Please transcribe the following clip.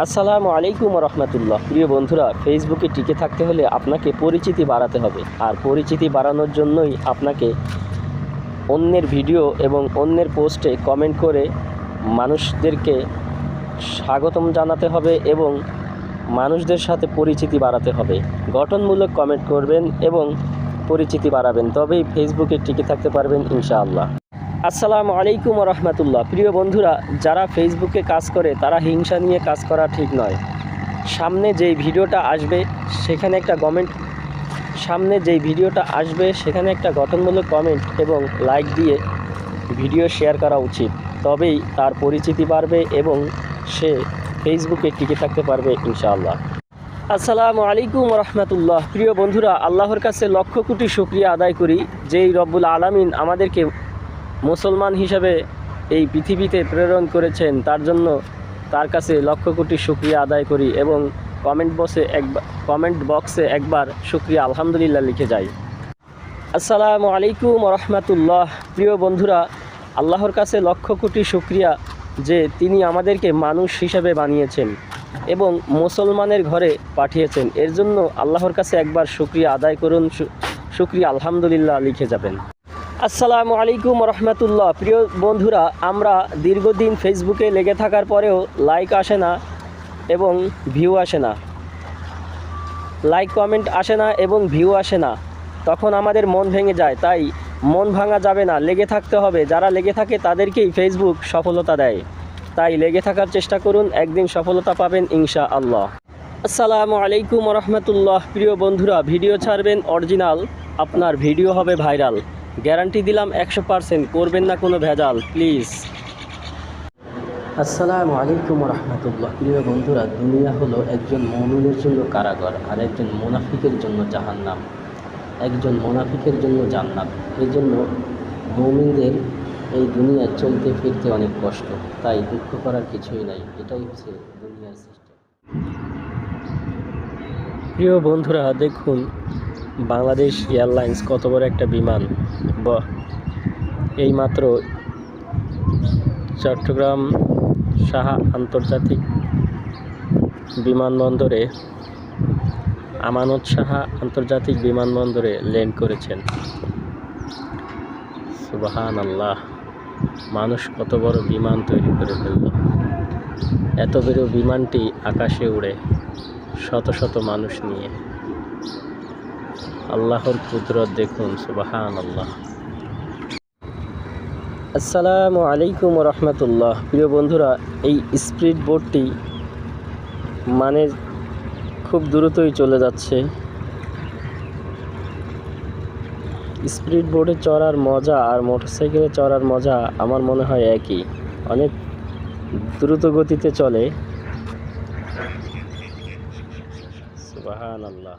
আসসালামু আলাইকুম রহমতুল্লাহ। প্রিয় বন্ধুরা, ফেসবুকে টিকে থাকতে হলে আপনাকে পরিচিতি বাড়াতে হবে। আর পরিচিতি বাড়ানোর জন্যই আপনাকে অন্যের ভিডিও এবং অন্যের পোস্টে কমেন্ট করে মানুষদেরকে স্বাগতম জানাতে হবে এবং মানুষদের সাথে পরিচিতি বাড়াতে হবে। গঠনমূলক কমেন্ট করবেন এবং পরিচিতি বাড়াবেন, তবেই ফেসবুকে টিকে থাকতে পারবেন ইনশাআল্লাহ। আসসালামু আলাইকুম রহমতুল্লাহ। প্রিয় বন্ধুরা, যারা ফেসবুকে কাজ করে তারা হিংসা নিয়ে কাজ করা ঠিক নয়। সামনে যেই ভিডিওটা আসবে সেখানে একটা গঠনমূলক কমেন্ট এবং লাইক দিয়ে ভিডিও শেয়ার করা উচিত, তবেই তার পরিচিতি বাড়বে এবং সে ফেসবুকে টিকে থাকতে পারবে ইনশাআল্লাহ। আসসালামু আলাইকুম রহমতুল্লাহ। প্রিয় বন্ধুরা, আল্লাহর কাছে লক্ষ কোটি শুকরিয়া আদায় করি, যেই রব্বুল আলামিন আমাদেরকে মুসলমান হিসাবে এই পৃথিবীতে প্রেরণ করেছেন। তার জন্য তার কাছে লক্ষ কোটি শুকরিয়া আদায় করি এবং কমেন্ট বক্সে একবার শুকরিয়া আলহামদুলিল্লাহ লিখে যাই। আসসালামু আলাইকুম রহমতুল্লাহ। প্রিয় বন্ধুরা, আল্লাহর কাছে লক্ষ কোটি শুকরিয়া যে তিনি আমাদেরকে মানুষ হিসাবে বানিয়েছেন এবং মুসলমানের ঘরে পাঠিয়েছেন। এর জন্য আল্লাহর কাছে একবার শুকরিয়া আদায় করুন, শুকরিয়া আলহামদুলিল্লাহ লিখে যাবেন। আসসালামু আলাইকুম রহমতুল্লাহ। প্রিয় বন্ধুরা, আমরা দীর্ঘদিন ফেসবুকে লেগে থাকার পরেও লাইক আসে না এবং ভিউ আসে না, লাইক কমেন্ট আসে না এবং ভিউ আসে না, তখন আমাদের মন ভেঙে যায়। তাই মন ভাঙা যাবে না, লেগে থাকতে হবে। যারা লেগে থাকে তাদেরকেই ফেসবুক সফলতা দেয়। তাই লেগে থাকার চেষ্টা করুন, একদিন সফলতা পাবেন ইনশাআল্লাহ। আসসালামু আলাইকুম রহমতুল্লাহ। প্রিয় বন্ধুরা, ভিডিও ছাড়বেন অরিজিনাল, আপনার ভিডিও হবে ভাইরাল। গ্যারান্টি দিলাম 100%, করবেন না কোনো ভেজাল, প্লিজ। আসসালামু আলাইকুম রহমতুল্লাহ। প্রিয় বন্ধুরা, দুনিয়া হলো একজন মুমিনের জন্য কারাগার আর একজন মুনাফিকের জন্য জাহান্নাম, একজন মুনাফিকের জন্য জান্নাত। এই জন্য মুমিনদের এই দুনিয়া চলতে ফিরতে অনেক কষ্ট, তাই দুঃখ করার কিছুই নাই। এটাই হচ্ছে দুনিয়ার সিস্টেম। প্রিয় বন্ধুরা, দেখুন বাংলাদেশ এয়ারলাইন্স কত বড় একটা বিমান। এইমাত্র চট্টগ্রাম শাহ আন্তর্জাতিক বিমানবন্দরে আমানত শাহ আন্তর্জাতিক বিমানবন্দরে ল্যান্ড করেছেন। সুবহানাল্লাহ, মানুষ কত বড় বিমান তৈরি করে ফেলল। এত বড় বিমানটি আকাশে উড়ে শত শত মানুষ নিয়ে। আল্লাহর কুদরত দেখুন, সুবহানাল্লাহ। আসসালামু আলাইকুম রহমতুল্লাহ। প্রিয় বন্ধুরা, এই স্পিড বোটটি মানে খুব দ্রুতই চলে যাচ্ছে। স্পিড বোটে চড়ার মজা আর মোটরসাইকেলে চড়ার মজা আমার মনে হয় একই। অনেক দ্রুত গতিতে চলে। সুবহানাল্লাহ।